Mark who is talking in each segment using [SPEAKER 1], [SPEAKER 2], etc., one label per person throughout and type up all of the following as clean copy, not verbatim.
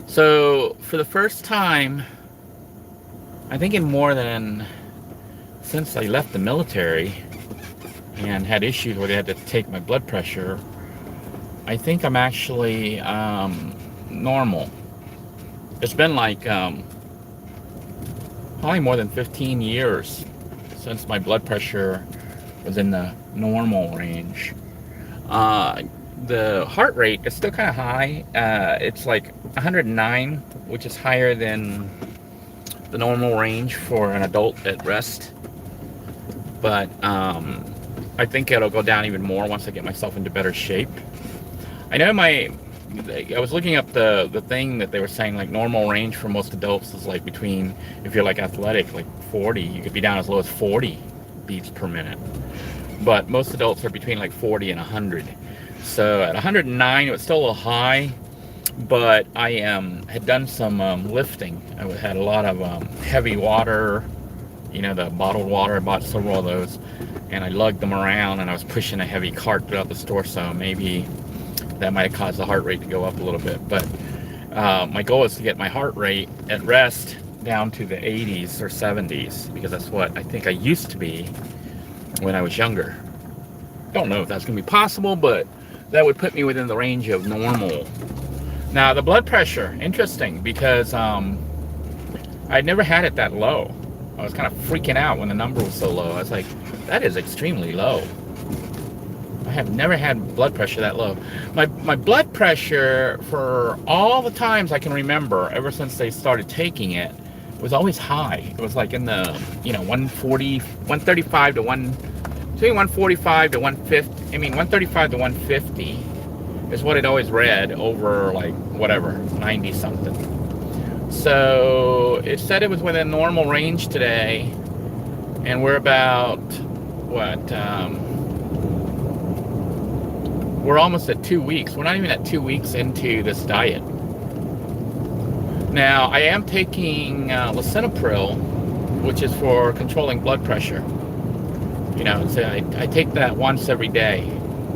[SPEAKER 1] So, for the first time, I think in more than since I left the military and had issues where they had to take my blood pressure, I think I'm actually normal. It's been like probably more than 15 years since my blood pressure was in the normal range. Uh, the heart rate is still kind of high. It's like 109, which is higher than the normal range for an adult at rest. But I think it'll go down even more once I get myself into better shape. I know I was looking up the thing that they were saying, like normal range for most adults is like between, if you're like athletic, like 40, you could be down as low as 40 beats per minute. But most adults are between like 40 and 100. So at 109, it was still a little high, but I had done some lifting. I had a lot of heavy water, the bottled water. I bought several of those, and I lugged them around, and I was pushing a heavy cart throughout the store, so maybe that might have caused the heart rate to go up a little bit. But my goal is to get my heart rate at rest down to the 80s or 70s, because that's what I think I used to be when I was younger. Don't know if that's going to be possible, but that would put me within the range of normal. Now, the blood pressure, interesting, because I'd never had it that low. I was kind of freaking out when the number was so low. I was like, that is extremely low. I have never had blood pressure that low. My blood pressure, for all the times I can remember, ever since they started taking it, was always high. It was like in the 140, 135 to between 145 to 150. I mean, 135 to 150 is what it always read over, like, whatever, 90 something. So it said it was within normal range today, and we're about we're almost at 2 weeks. We're not even at 2 weeks into this diet. Now, I am taking lisinopril, which is for controlling blood pressure. So I take that once every day,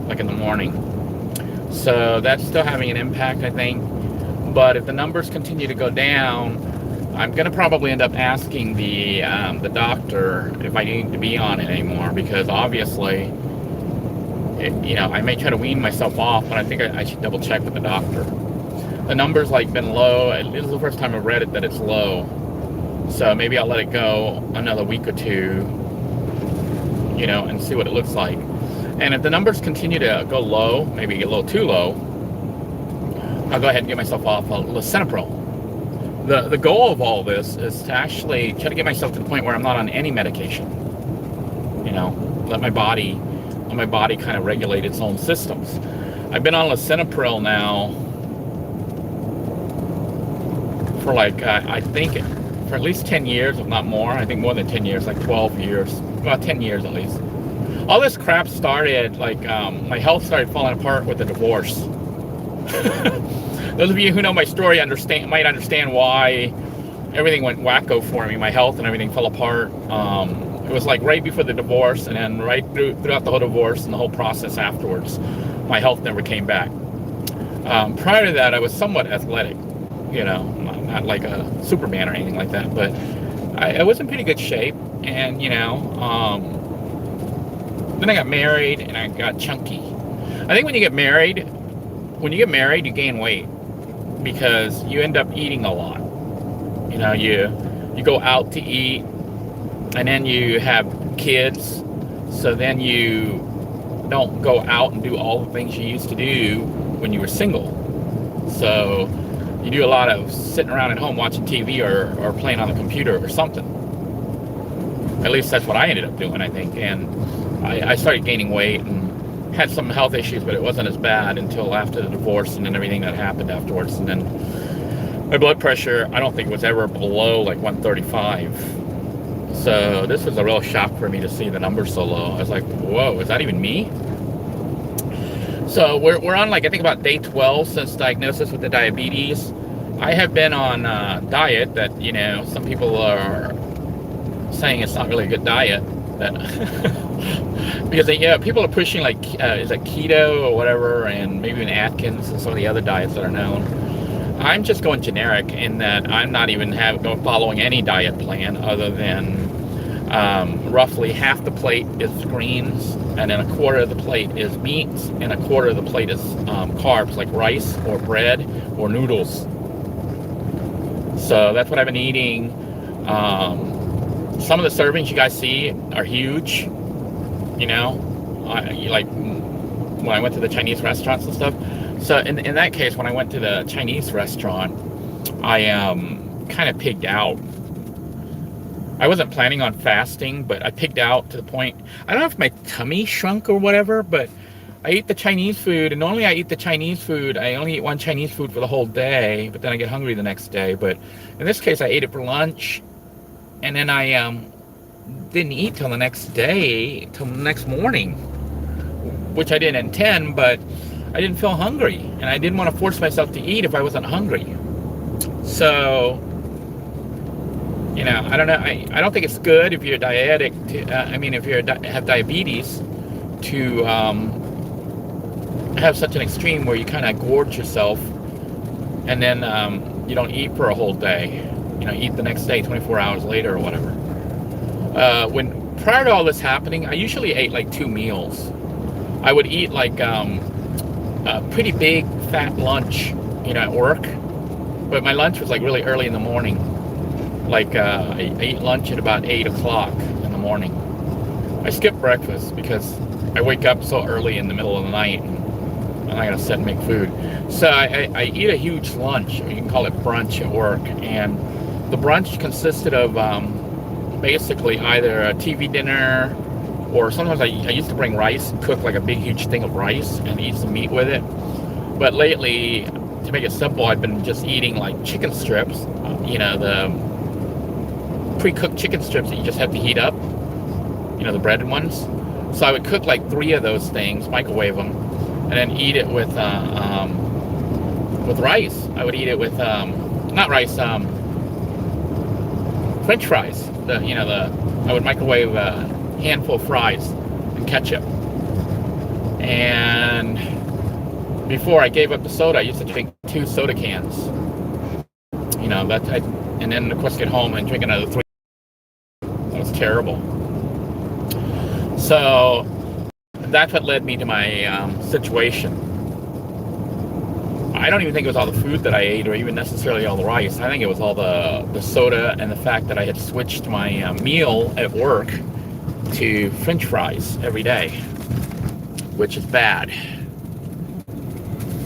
[SPEAKER 1] like in the morning. So that's still having an impact, I think. But if the numbers continue to go down, I'm going to probably end up asking the doctor if I need to be on it anymore, because obviously, I may try to wean myself off, but I think I should double check with the doctor. The number's like been low. This is the first time I've read it that it's low. So maybe I'll let it go another week or two, and see what it looks like. And if the numbers continue to go low, maybe get a little too low, I'll go ahead and get myself off lisinopril. The goal of all this is to actually try to get myself to the point where I'm not on any medication. Let my body kind of regulate its own systems. I've been on lisinopril now for I think for at least 10 years, if not more. I think more than 10 years, like 12 years, about 10 years at least. All this crap started, my health started falling apart with the divorce. Those of you who know my story might understand why everything went wacko for me. My health and everything fell apart. It was like right before the divorce, and then right throughout the whole divorce and the whole process afterwards, my health never came back. Prior to that, I was somewhat athletic, not like a Superman or anything like that, but I was in pretty good shape. And then I got married and I got chunky. I think when you get married, you gain weight because you end up eating a lot. You go out to eat, and then you have kids, so then you don't go out and do all the things you used to do when you were single. So you do a lot of sitting around at home watching TV or playing on the computer or something. At least that's what I ended up doing, I think. And I started gaining weight and had some health issues, but it wasn't as bad until after the divorce and then everything that happened afterwards. And then my blood pressure, I don't think it was ever below like 135. So this was a real shock for me to see the numbers so low. I was like, whoa, is that even me? So we're on, I think about day 12 since diagnosis with the diabetes. I have been on a diet that, some people are saying it's not really a good diet. That Because yeah, people are pushing like is it keto or whatever, and maybe even Atkins and some of the other diets that are known. I'm just going generic in that I'm not even following any diet plan other than roughly half the plate is greens, and then a quarter of the plate is meats, and a quarter of the plate is carbs like rice or bread or noodles. So that's what I've been eating. Some of the servings you guys see are huge. You know, like when I went to the Chinese restaurants and stuff. So in that case, when I went to the Chinese restaurant, I kind of pigged out. I wasn't planning on fasting, but I pigged out to the point, I don't know if my tummy shrunk or whatever, but I eat the Chinese food, and normally I eat the Chinese food. I only eat one Chinese food for the whole day, but then I get hungry the next day. But in this case, I ate it for lunch, and then I didn't eat till the next day, till the next morning, which I didn't intend, but I didn't feel hungry, and I didn't want to force myself to eat if I wasn't hungry. So, you know, I don't know. I don't think it's good if you're diabetic. If you have diabetes, to have such an extreme where you kind of gorge yourself, and then you don't eat for a whole day. You know, eat the next day, 24 hours later or whatever. When prior to all this happening, I usually ate like 2 meals. I would eat like a pretty big fat lunch, you know, at work, but my lunch was like really early in the morning. Like I eat lunch at about 8 o'clock in the morning. I skip breakfast because I wake up so early in the middle of the night, and I'm not gonna sit and make food. So I eat a huge lunch, or you can call it brunch at work, and the brunch consisted of basically either a TV dinner, or sometimes I used to bring rice and cook like a big huge thing of rice and eat some meat with it. But lately, to make it simple, I've been just eating like chicken strips, you know, the pre-cooked chicken strips that you just have to heat up, you know, the breaded ones. So I would cook like 3 of those things, microwave them, and then eat it with rice. I would eat it with not rice, French fries. I would microwave a handful of fries and ketchup. And before I gave up the soda, I used to drink 2 soda cans. You know, and then of course get home and drink another 3. That was terrible. So that's what led me to my situation. I don't even think it was all the food that I ate, or even necessarily all the rice. I think it was all the soda, and the fact that I had switched my meal at work to French fries every day, which is bad,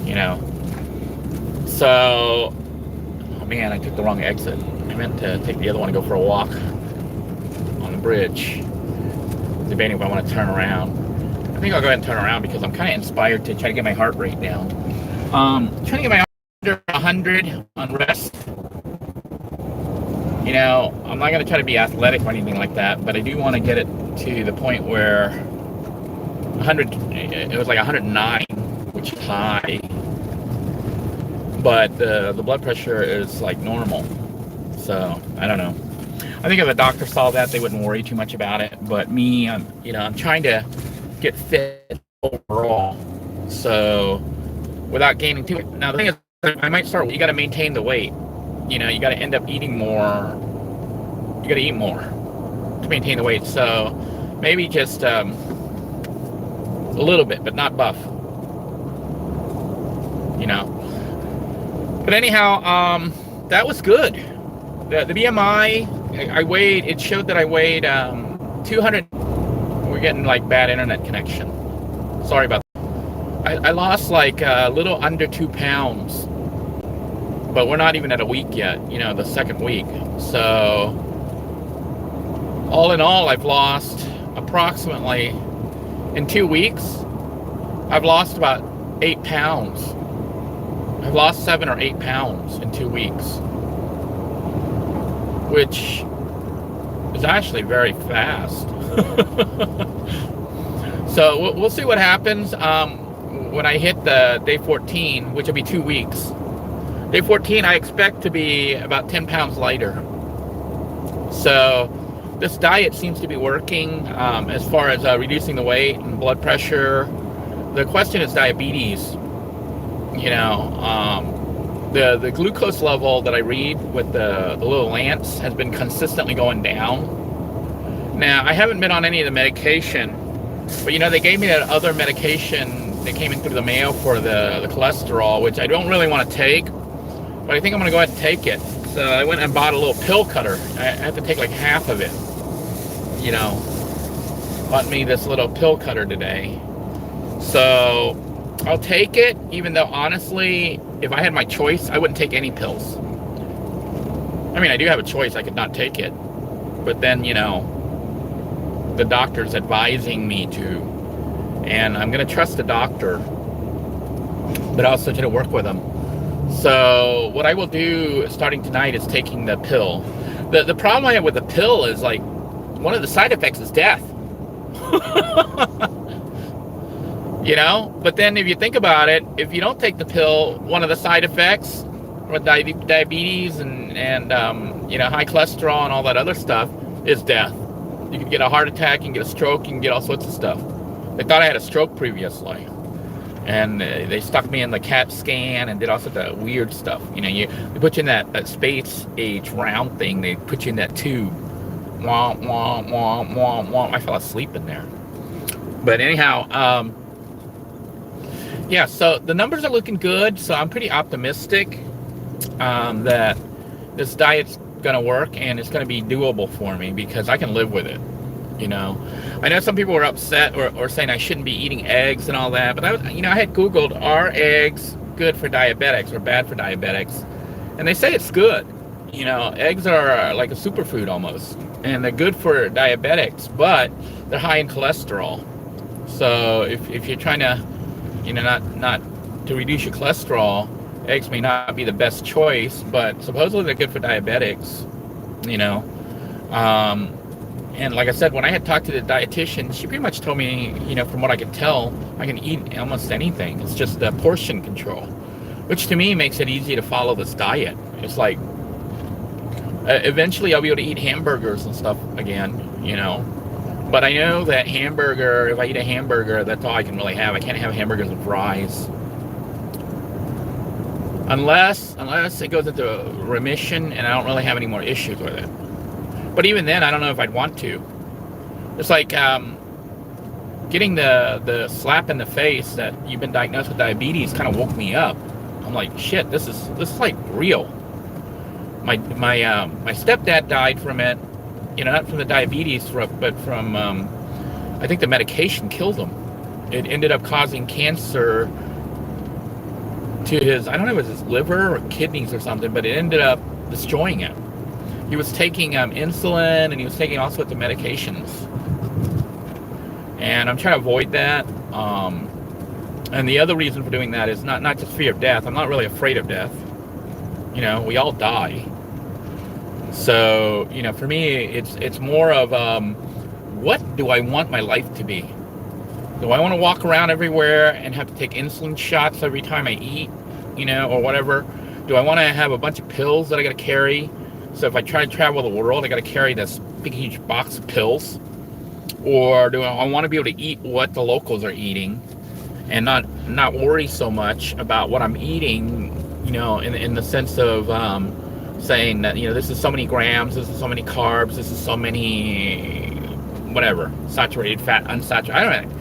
[SPEAKER 1] you know. So, oh man, I took the wrong exit. I meant to take the other one and go for a walk on the bridge. Debating if I want to turn around. I think I'll go ahead and turn around because I'm kind of inspired to try to get my heart rate down. Trying to get my heart under 100 on rest. You know, I'm not going to try to be athletic or anything like that, but I do want to get it to the point where 100, it was like 109, which is high, but the blood pressure is like normal. So I don't know. I think if a doctor saw that, they wouldn't worry too much about it. But me, I'm trying to get fit overall, so without gaining too much. Now the thing is, I might start. You got to maintain the weight. You know, you got to end up eating more. You got to eat more to maintain the weight. So maybe just a little bit, but not buff. You know. But anyhow, that was good. The BMI. I weighed, it showed that I weighed 200. We're getting like bad internet connection. Sorry about that. I lost like a little under 2 pounds, but we're not even at a week yet, you know, the second week. So all in all, I've lost approximately, in 2 weeks, I've lost about 8 pounds. I've lost 7 or 8 pounds in 2 weeks, which is actually very fast. So we'll see what happens when I hit the day 14, which will be 2 weeks. Day 14, I expect to be about 10 pounds lighter. So this diet seems to be working as far as reducing the weight and blood pressure. The question is diabetes. You know, the glucose level that I read with the little lance has been consistently going down. Now, I haven't been on any of the medication, but you know, they gave me that other medication that came in through the mail for the cholesterol, which I don't really want to take, but I think I'm going to go ahead and take it. So I went and bought a little pill cutter. I have to take like half of it. You know, bought me this little pill cutter today. So I'll take it, even though honestly, if I had my choice, I wouldn't take any pills. I mean, I do have a choice. I could not take it. But then, you know, the doctor's advising me to. And I'm going to trust the doctor, but also to work with them. So what I will do starting tonight is taking the pill. The problem I have with the pill is, like, one of the side effects is death. You know? But then if you think about it, if you don't take the pill, one of the side effects with diabetes and you know, high cholesterol and all that other stuff is death. You can get a heart attack, you can get a stroke, you can get all sorts of stuff. They thought I had a stroke previously. And they stuck me in the CAT scan and did all sorts of weird stuff. You know, they put you in that space age round thing. They put you in that tube. Womp, womp, womp, womp, womp. I fell asleep in there. But anyhow, yeah, so the numbers are looking good. So I'm pretty optimistic that this diet's going to work and it's going to be doable for me because I can live with it. You know, I know some people were upset or saying I shouldn't be eating eggs and all that, but I had Googled, are eggs good for diabetics or bad for diabetics? And they say it's good. You know, eggs are like a superfood almost, and they're good for diabetics, but they're high in cholesterol. So if you're trying to, you know, not to reduce your cholesterol, eggs may not be the best choice, but supposedly they're good for diabetics. You know, and like I said, when I had talked to the dietitian, she pretty much told me, you know, from what I could tell, I can eat almost anything. It's just the portion control, which to me makes it easy to follow this diet. It's like, eventually I'll be able to eat hamburgers and stuff again, you know. But I know that hamburger, if I eat a hamburger, that's all I can really have. I can't have hamburgers with fries. Unless it goes into remission and I don't really have any more issues with it. But even then, I don't know if I'd want to. It's like getting the slap in the face that you've been diagnosed with diabetes kind of woke me up. I'm like, shit, this is like real. My stepdad died from it, you know, not from the diabetes, but from I think the medication killed him. It ended up causing cancer to his, I don't know if it was his liver or kidneys or something, but it ended up destroying it. He was taking insulin and he was taking all sorts of medications. And I'm trying to avoid that. And the other reason for doing that is not just fear of death. I'm not really afraid of death. You know, we all die. So, you know, for me, it's more of what do I want my life to be? Do I want to walk around everywhere and have to take insulin shots every time I eat, you know, or whatever? Do I want to have a bunch of pills that I got to carry? So if I try to travel the world, I got to carry this big, huge box of pills. Or do I want to be able to eat what the locals are eating and not worry so much about what I'm eating, you know, in the sense of saying that, you know, this is so many grams, this is so many carbs, this is so many, whatever, saturated fat, unsaturated. I don't know.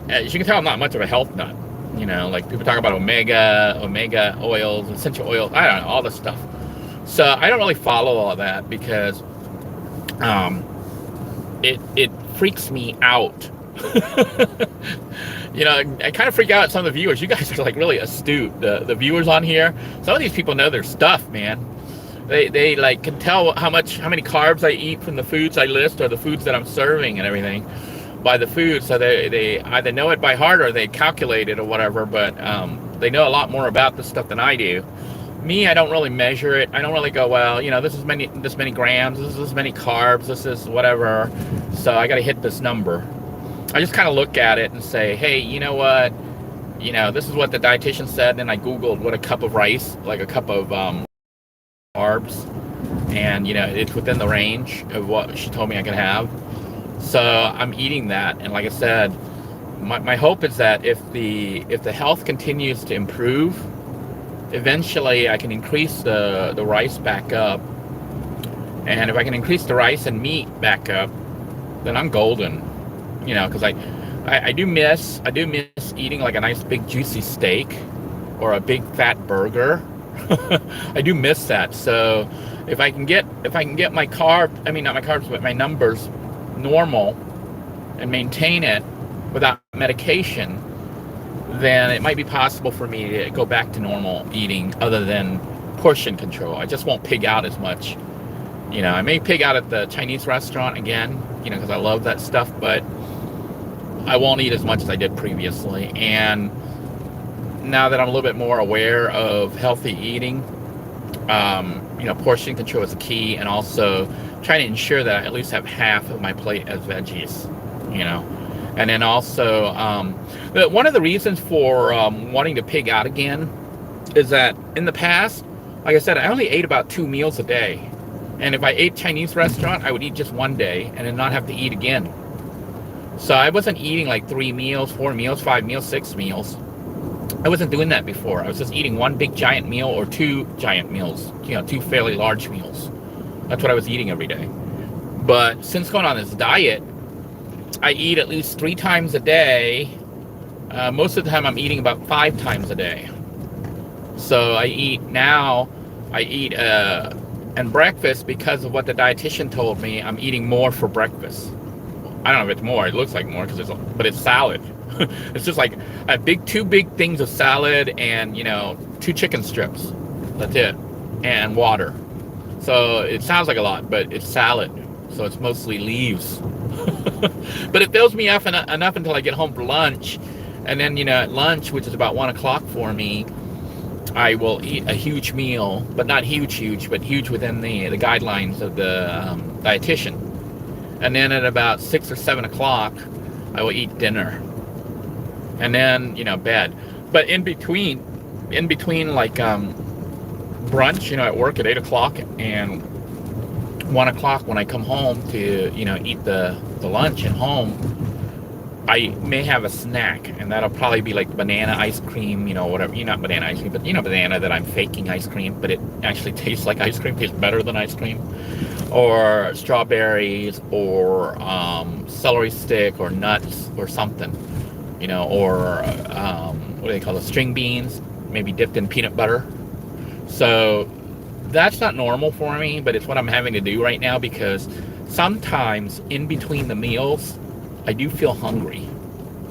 [SPEAKER 1] As you can tell, I'm not much of a health nut. You know, like people talk about omega oils, essential oils, I don't know, all this stuff. So I don't really follow all of that because it freaks me out. You know, I kind of freak out at some of the viewers. You guys are like really astute. The viewers on here, some of these people know their stuff, man. They like can tell how many carbs I eat from the foods I list or the foods that I'm serving and everything by the food. So they either know it by heart or they calculate it or whatever, but they know a lot more about this stuff than I do. Me, I don't really measure it. I don't really go, well, you know, this many grams, this is this many carbs, this is whatever, so I got to hit this number. I just kind of look at it and say, hey, you know what, you know, this is what the dietitian said, and I Googled what a cup of rice, like a cup of carbs, and it's within the range of what she told me I could have. So I'm eating that, and like I said, my hope is that if the health continues to improve, eventually I can increase the rice back up, and if I can increase the rice and meat back up, then I'm golden. Because I do miss eating like a nice big juicy steak or a big fat burger. I do miss that. So if I can get my not my carbs, but my numbers normal and maintain it without medication, then it might be possible for me to go back to normal eating other than portion control. I just won't pig out as much. I may pig out at the Chinese restaurant again, because I love that stuff, but I won't eat as much as I did previously. And now that I'm a little bit more aware of healthy eating, portion control is the key, and also trying to ensure that I at least have half of my plate as veggies, And then also, one of the reasons for wanting to pig out again is that in the past, like I said, I only ate about 2 meals a day. And if I ate Chinese restaurant, I would eat just one day and then not have to eat again. So I wasn't eating like 3 meals, 4 meals, 5 meals, 6 meals. I wasn't doing that before. I was just eating one big giant meal or 2 giant meals, 2 fairly large meals. That's what I was eating every day. But since going on this diet, I eat at least 3 times a day. Most of the time I'm eating about 5 times a day. So I eat and breakfast, because of what the dietitian told me, I'm eating more for breakfast. I don't know if it's more. It looks like more but it's salad. It's just like 2 big things of salad and 2 chicken strips. That's it, and water. So it sounds like a lot, but it's salad. So it's mostly leaves. But it fills me up enough until I get home for lunch, and then at lunch, which is about 1 o'clock for me, I will eat a huge meal, but not huge, but huge within the guidelines of the dietitian. And then at about 6 or 7 o'clock, I will eat dinner. And then, bed. But in between like brunch, at work at 8 o'clock and 1 o'clock when I come home to, eat the lunch at home, I may have a snack, and that'll probably be like banana ice cream, whatever. Not banana ice cream, but banana that I'm faking ice cream, but it actually tastes like ice cream, tastes better than ice cream. Or strawberries, or celery stick, or nuts, or something, or what do they call it, string beans, maybe dipped in peanut butter. So that's not normal for me, but it's what I'm having to do right now, because sometimes in between the meals, I do feel hungry.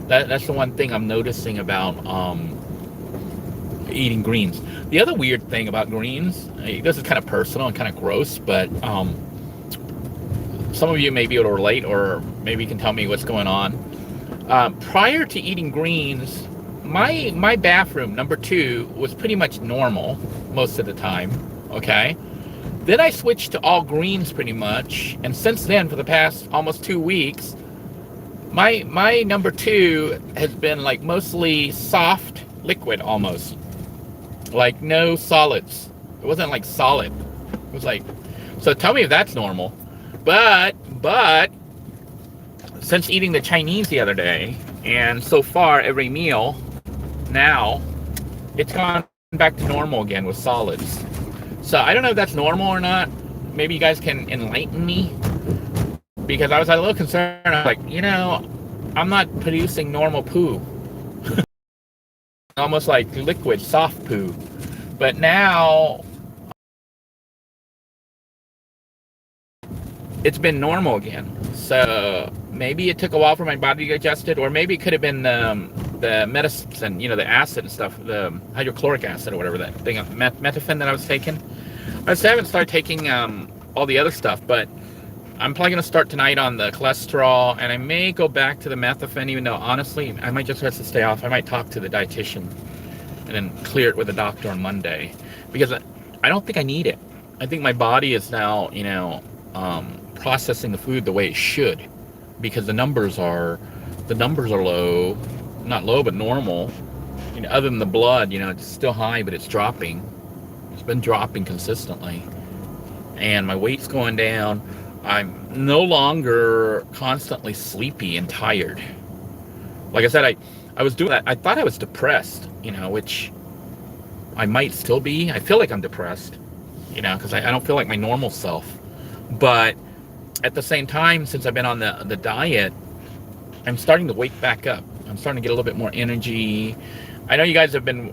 [SPEAKER 1] That's the one thing I'm noticing about eating greens. The other weird thing about greens, this is kind of personal and kind of gross, but some of you may be able to relate, or maybe you can tell me what's going on. Prior to eating greens, my bathroom, number 2, was pretty much normal most of the time, okay? Then I switched to all greens pretty much, and since then, for the past almost 2 weeks, my number 2 has been like mostly soft liquid, almost like no solids. It wasn't like solid. It was like, so tell me if that's normal. But since eating the Chinese the other day, and so far every meal now, it's gone back to normal again with solids. So I don't know if that's normal or not. Maybe you guys can enlighten me, because I was a little concerned. I was like, I'm not producing normal poo. Almost like liquid, soft poo. But now it's been normal again. So maybe it took a while for my body to adjust it, or maybe it could have been the medicine, the acid and stuff, the hydrochloric acid or whatever that thing, methamphetamine that I was taking. I still haven't started taking all the other stuff, but I'm probably going to start tonight on the cholesterol, and I may go back to the methamphetamine, even though honestly, I might just have to stay off. I might talk to the dietitian and then clear it with the doctor on Monday, because I don't think I need it. I think my body is now, processing the food the way it should, because the numbers are low, not low, but normal. Other than the blood, it's still high, but it's dropping. It's been dropping consistently. and my weight's going down. I'm no longer constantly sleepy and tired. Like I said, I was doing that. I thought I was depressed, which I might still be. I feel like I'm depressed, because I don't feel like my normal self. But at the same time, since I've been on the diet, I'm starting to wake back up. I'm starting to get a little bit more energy. I know you guys have been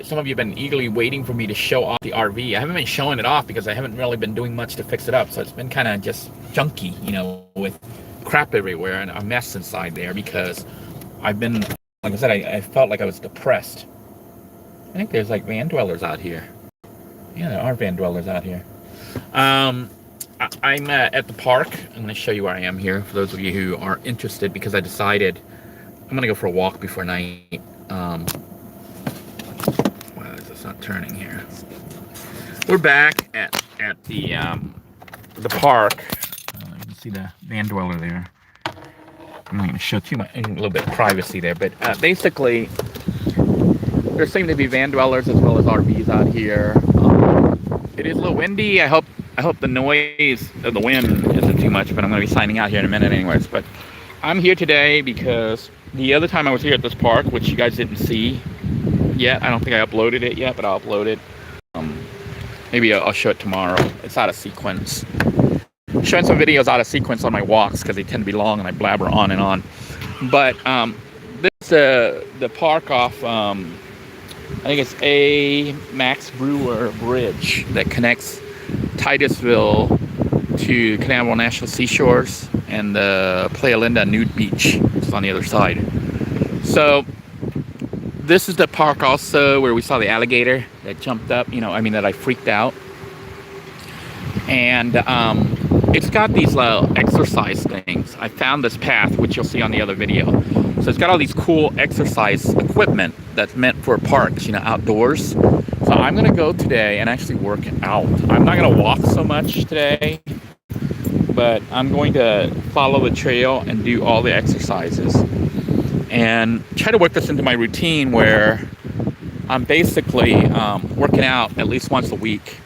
[SPEAKER 1] some of you have been eagerly waiting for me to show off the RV. I haven't been showing it off because I haven't really been doing much to fix it up. So it's been kind of just junky, with crap everywhere and a mess inside there because I've been, like I said, I felt like I was depressed. I think there's like van dwellers out here. Yeah, there are van dwellers out here. I'm at the park. I'm going to show you where I am here for those of you who are interested because I decided I'm going to go for a walk before night. Wow, it's not turning here. We're back at the park. You can see the van dweller there. I'm not going to show too much, a little bit of privacy there, but basically there seem to be van dwellers as well as RVs out here. It is a little windy. I hope the noise of the wind isn't too much, but I'm going to be signing out here in a minute anyways. But I'm here today because the other time I was here at this park, which you guys didn't see yet, I don't think I uploaded it yet, but I'll upload it. Maybe I'll show it tomorrow. It's out of sequence. I'm showing some videos out of sequence on my walks because they tend to be long and I blabber on and on. But this the park off, I think it's a Max Brewer Bridge that connects Titusville to Canaveral National Seashores and the Playa Linda Nude Beach is on the other side. So this is the park also where we saw the alligator that jumped up, that I freaked out. And it's got these exercise things. I found this path, which you'll see on the other video. So it's got all these cool exercise equipment that's meant for parks, outdoors. So I'm going to go today and actually work out. I'm not going to walk so much today, but I'm going to follow the trail and do all the exercises. And try to work this into my routine where I'm basically working out at least once a week.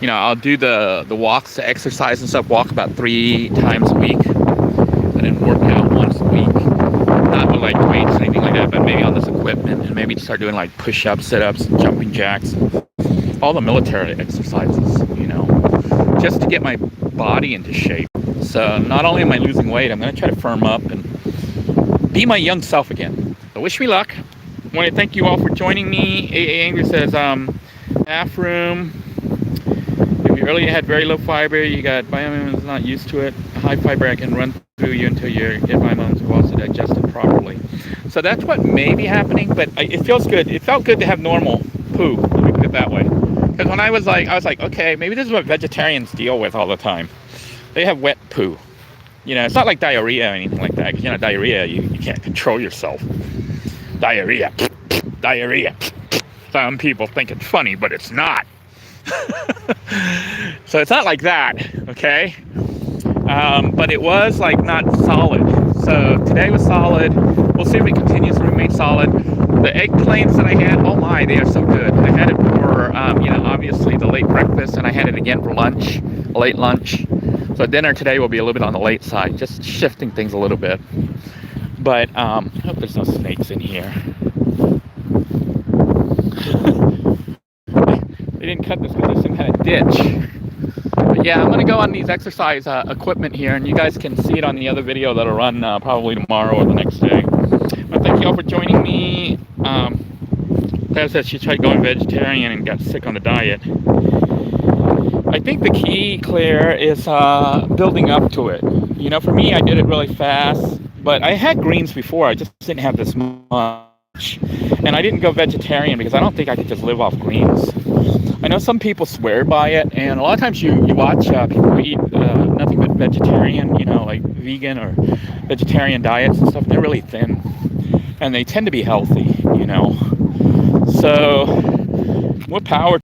[SPEAKER 1] I'll do the walks, the exercise and stuff, walk about 3 times a week, and then work out once a week. Not with like weights or anything like that, but maybe on this equipment, and maybe start doing like push-ups, sit-ups, jumping jacks, all the military exercises, just to get my body into shape. So not only am I losing weight, I'm going to try to firm up and be my young self again. So wish me luck. I want to thank you all for joining me. AA Angry says, bathroom. If you earlier had very low fiber, you got biome is not used to it. High fiber I can run through you until your biome is also digested properly. So that's what may be happening, but it feels good. It felt good to have normal poo. Let me put it that way. Because when I was like, okay, maybe this is what vegetarians deal with all the time. They have wet poo. It's not like diarrhea or anything like that. Because diarrhea, you can't control yourself. Diarrhea. Some people think it's funny, but it's not. So it's not like that, okay? But it was like not solid. So today was solid. We'll see if it continues to remain solid. The eggplants that I had, oh my, they are so good. I had it for, obviously the late breakfast, and I had it again for lunch, late lunch. So dinner today will be a little bit on the late side, just shifting things a little bit. But I hope there's no snakes in here. They didn't cut this because there's some kind of ditch. But yeah, I'm going to go on these exercise equipment here, and you guys can see it on the other video that'll run probably tomorrow or the next day. But thank you all for joining me. Claire said she tried going vegetarian and got sick on the diet. I think the key, Claire, is building up to it. For me, I did it really fast, but I had greens before. I just didn't have this much. And I didn't go vegetarian because I don't think I could just live off greens. I know some people swear by it, and a lot of times you watch people who eat nothing but vegetarian, like vegan or vegetarian diets and stuff, and they're really thin. And they tend to be healthy, So, more power